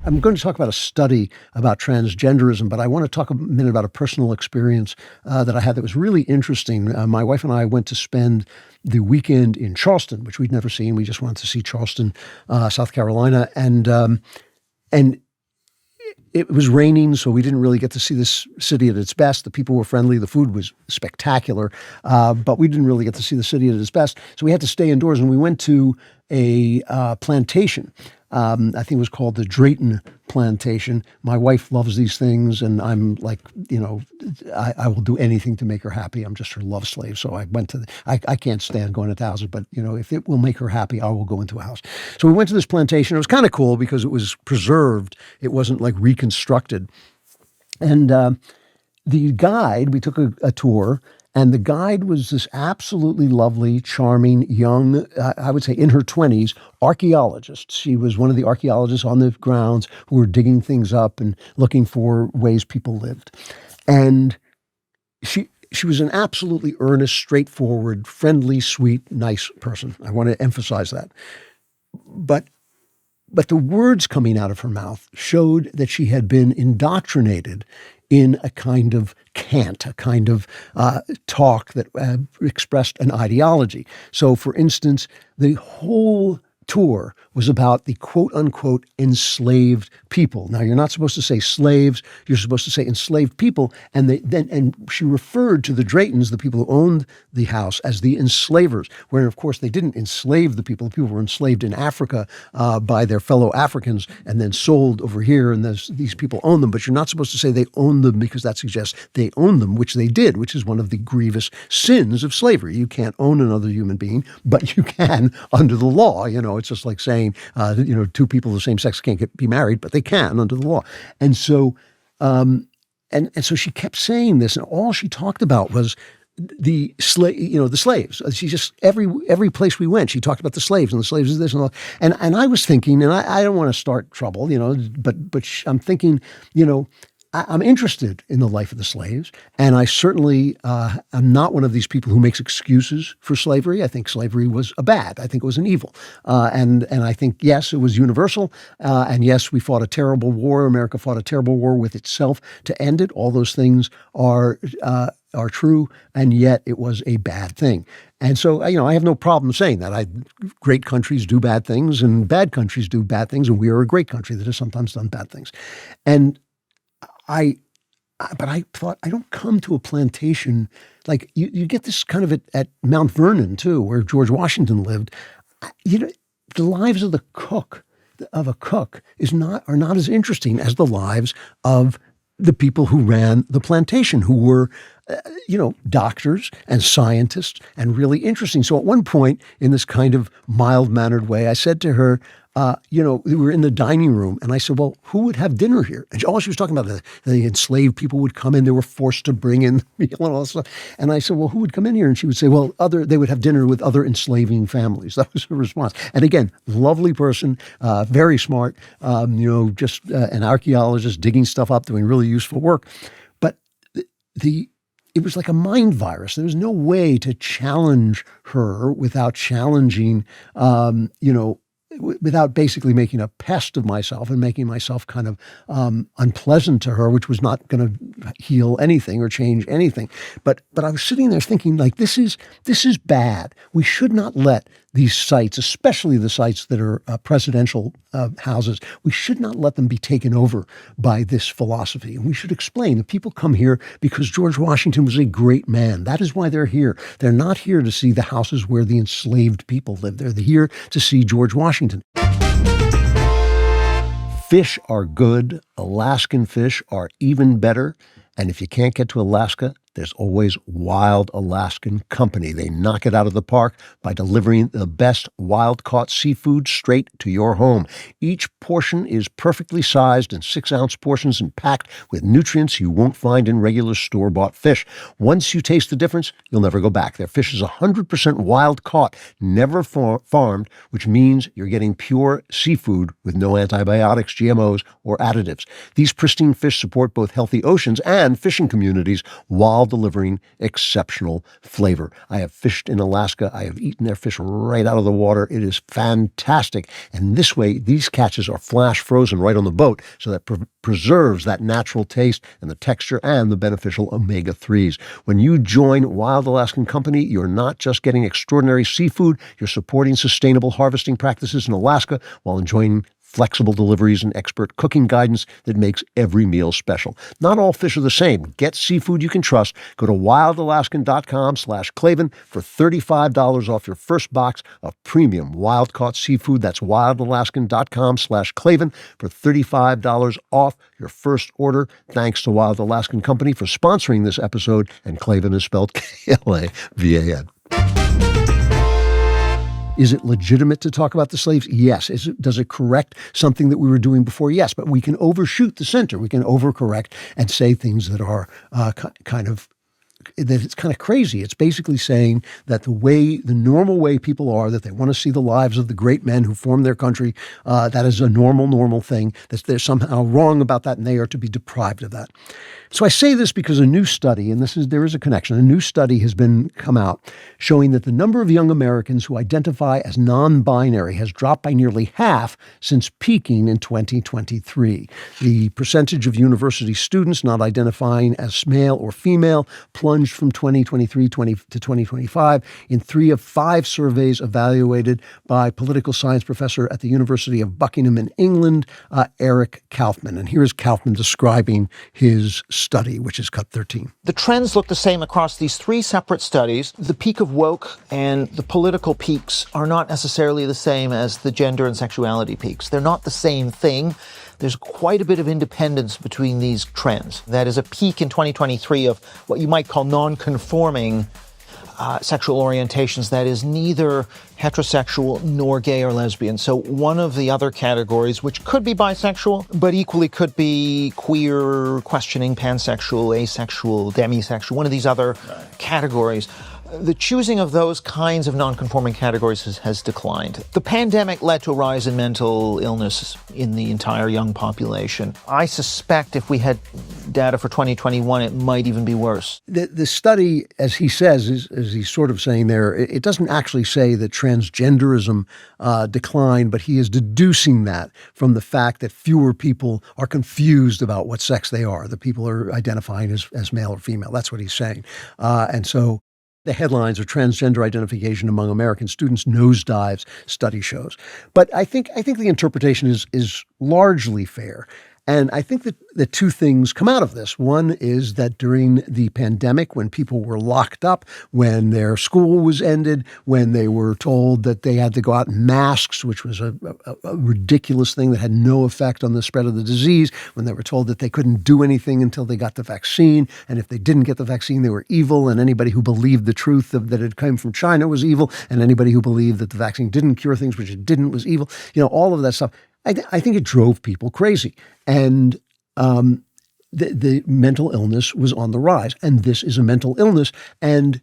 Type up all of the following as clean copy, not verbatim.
I'm going to talk about a study about transgenderism, but I want to talk a minute about a personal experience that I had that was really interesting. My wife and I went to spend the weekend in Charleston, which we'd never seen. We just wanted to see Charleston, South Carolina, and it was raining, so we didn't really get to see this city at its best. The people were friendly. The food was spectacular, but we didn't really get to see the city at its best. So we had to stay indoors, and we went to a plantation. I think it was called the Drayton Plantation. My wife loves these things, and I'm like, I will do anything to make her happy. I'm just her love slave. So I went to, I can't stand going into houses, but, if it will make her happy, I will go into a house. So we went to this plantation. It was kind of cool because it was preserved. It wasn't like reconstructed. And the guide, we took a tour, and the guide was this absolutely lovely, charming, young, I would say in her 20s, archaeologist. She was one of the archaeologists on the grounds who were digging things up and looking for ways people lived. And she was an absolutely earnest, straightforward, friendly, sweet, nice person. I want to emphasize that. But the words coming out of her mouth showed that she had been indoctrinated in a kind of cant, a kind of talk that expressed an ideology. So, for instance, the whole tour was about the quote-unquote enslaved people. Now, you're not supposed to say slaves. You're supposed to say enslaved people. And she referred to the Draytons, the people who owned the house, as the enslavers, where, of course, they didn't enslave the people. The people were enslaved in Africa by their fellow Africans and then sold over here, and these people own them. But you're not supposed to say they own them because that suggests they own them, which they did, which is one of the grievous sins of slavery. You can't own another human being, but you can under the law. It's just like saying, two people of the same sex can't be married, but they can under the law. And so, and so she kept saying this, and all she talked about was the slaves. She just every place we went, she talked about the slaves, and the slaves is this and all. And I was thinking, and I don't want to start trouble, but I'm thinking, I'm interested in the life of the slaves, and I certainly am not one of these people who makes excuses for slavery. I think slavery was a bad. I think it was an evil, and I think yes, it was universal, and yes, we fought a terrible war. America fought a terrible war with itself to end it. All those things are true, and yet it was a bad thing. And so, I have no problem saying that. Great countries do bad things, and bad countries do bad things, and we are a great country that has sometimes done bad things, and. But I thought, I don't come to a plantation like you get this kind of at Mount Vernon too, where George Washington lived. The lives of a cook are not as interesting as the lives of the people who ran the plantation, who were, doctors and scientists and really interesting. So at one point, in this kind of mild-mannered way, I said to her, we were in the dining room, and I said, well, who would have dinner here? And all she was talking about, the enslaved people would come in. They were forced to bring in meal and all that stuff. And I said, well, who would come in here? And she would say, well, they would have dinner with other enslaving families. That was her response. And again, lovely person, very smart, just an archaeologist digging stuff up, doing really useful work. But it was like a mind virus. There was no way to challenge her without challenging, without basically making a pest of myself and making myself kind of unpleasant to her, which was not going to heal anything or change anything. But I was sitting there thinking, like, this is bad. We should not let these sites, especially the sites that are presidential houses, we should not let them be taken over by this philosophy. And we should explain that people come here because George Washington was a great man. That is why they're here. They're not here to see the houses where the enslaved people live. They're here to see George Washington. Fish are good. Alaskan fish are even better. And if you can't get to Alaska, there's always Wild Alaskan Company. They knock it out of the park by delivering the best wild-caught seafood straight to your home. Each portion is perfectly sized in 6-ounce portions and packed with nutrients you won't find in regular store-bought fish. Once you taste the difference, you'll never go back. Their fish is 100% wild-caught, never farmed, which means you're getting pure seafood with no antibiotics, GMOs, or additives. These pristine fish support both healthy oceans and fishing communities while while delivering exceptional flavor. I have fished in Alaska. I have eaten their fish right out of the water. It is fantastic. And this way, these catches are flash frozen right on the boat, so that preserves that natural taste and the texture and the beneficial omega-3s. When you join Wild Alaskan Company, you're not just getting extraordinary seafood, you're supporting sustainable harvesting practices in Alaska while enjoying flexible deliveries and expert cooking guidance that makes every meal special. Not all fish are the same. Get seafood you can trust. Go to wildalaskan.com/Klavan for $35 off your first box of premium wild-caught seafood. That's wildalaskan.com/Klavan for $35 off your first order. Thanks to Wild Alaskan Company for sponsoring this episode, and Klavan is spelled Klavan. Is it legitimate to talk about the slaves? Yes. Does it correct something that we were doing before? Yes. But we can overshoot the center. We can overcorrect and say things that are that it's kind of crazy. It's basically saying that the normal way people are, that they want to see the lives of the great men who formed their country, that is a normal thing, that they're somehow wrong about that and they are to be deprived of that. So I say this because a new study, and there is a connection, a new study has come out showing that the number of young Americans who identify as non-binary has dropped by nearly half since peaking in 2023. The percentage of university students not identifying as male or female plunged from 2023 to 2025 in 3 of 5 surveys evaluated by political science professor at the University of Buckingham in England, Eric Kaufman. And here's Kaufman describing his study, which is cut 13. The trends look the same across these 3 separate studies. The peak of woke and the political peaks are not necessarily the same as the gender and sexuality peaks. They're not the same thing. There's quite a bit of independence between these trends. That is a peak in 2023 of what you might call non-conforming sexual orientations, that is neither heterosexual nor gay or lesbian. So one of the other categories, which could be bisexual, but equally could be queer, questioning, pansexual, asexual, demisexual, one of these other categories. The choosing of those kinds of non-conforming categories has declined. The pandemic led to a rise in mental illness in the entire young population. I suspect if we had data for 2021, it might even be worse. The study, as he says, as he's sort of saying there, it doesn't actually say that transgenderism declined, but he is deducing that from the fact that fewer people are confused about what sex they are. The people are identifying as male or female. That's what he's saying. And so the headlines are transgender identification among American students nosedives, study shows. But I think the interpretation is largely fair. And I think that the 2 things come out of this. One is that during the pandemic, when people were locked up, when their school was ended, when they were told that they had to go out in masks, which was a ridiculous thing that had no effect on the spread of the disease, when they were told that they couldn't do anything until they got the vaccine, and if they didn't get the vaccine, they were evil, and anybody who believed the truth that it came from China was evil, and anybody who believed that the vaccine didn't cure things, which it didn't, was evil. All of that stuff. I think it drove people crazy. And the mental illness was on the rise. And this is a mental illness. And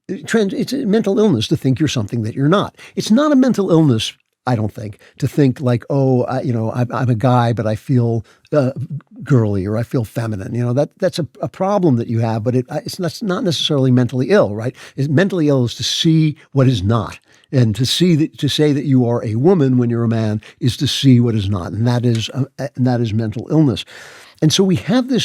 it's a mental illness to think you're something that you're not. It's not a mental illness, I don't think, to think like, I'm a guy, but I feel girly or I feel feminine. That's a problem that you have, but it's not necessarily mentally ill, right? Mentally ill is to see what is not. And to say that you are a woman when you're a man is to see what is not, and that is mental illness. And so we have the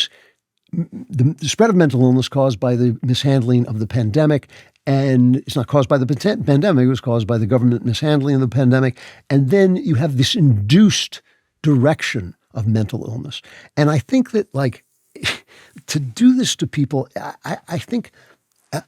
spread of mental illness caused by the mishandling of the pandemic, and it's not caused by the pandemic; it was caused by the government mishandling of the pandemic. And then you have this induced direction of mental illness, and I think that to do this to people, I think.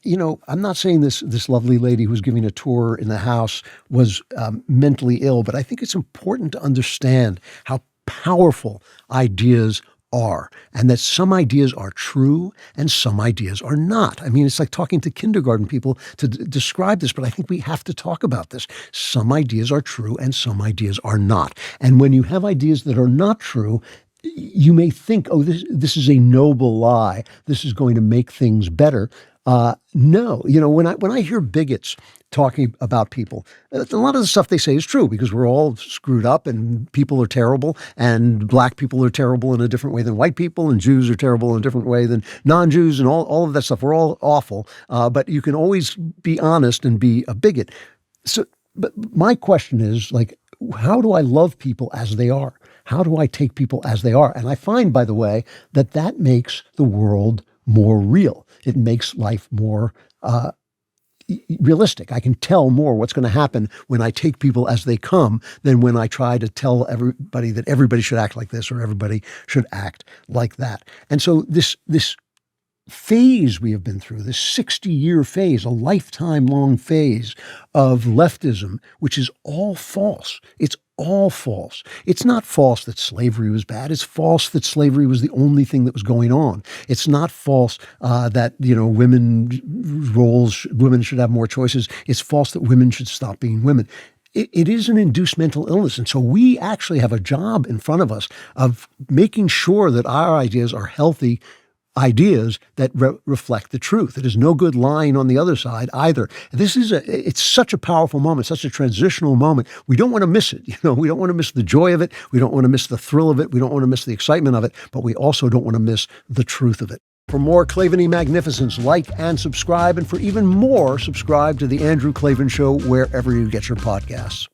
I'm not saying this lovely lady who was giving a tour in the house was mentally ill, but I think it's important to understand how powerful ideas are, and that some ideas are true and some ideas are not. I mean, it's like talking to kindergarten people to describe this, but I think we have to talk about this. Some ideas are true and some ideas are not. And when you have ideas that are not true, you may think, this is a noble lie. This is going to make things better. No, when I hear bigots talking about people, a lot of the stuff they say is true because we're all screwed up and people are terrible and black people are terrible in a different way than white people and Jews are terrible in a different way than non-Jews and all of that stuff. We're all awful, but you can always be honest and be a bigot. So, but my question is like, how do I love people as they are? How do I take people as they are? And I find, by the way, that makes the world more real. It makes life more realistic. I can tell more what's going to happen when I take people as they come than when I try to tell everybody that everybody should act like this or everybody should act like that. And so this phase we have been through, this 60-year phase, a lifetime-long phase of leftism, which is all false. It's all false. It's not false that slavery was bad. It's false that slavery was the only thing that was going on. It's not false that women should have more choices. It's false that women should stop being women. It is an induced mental illness. And so we actually have a job in front of us of making sure that our ideas are healthy ideas that reflect the truth. It is no good lying on the other side either. It's such a powerful moment, such a transitional moment. We don't want to miss it. We don't want to miss the joy of it. We don't want to miss the thrill of it. We don't want to miss the excitement of it, but we also don't want to miss the truth of it. For more Klavan-y magnificence, like and subscribe. And for even more, subscribe to The Andrew Klavan Show wherever you get your podcasts.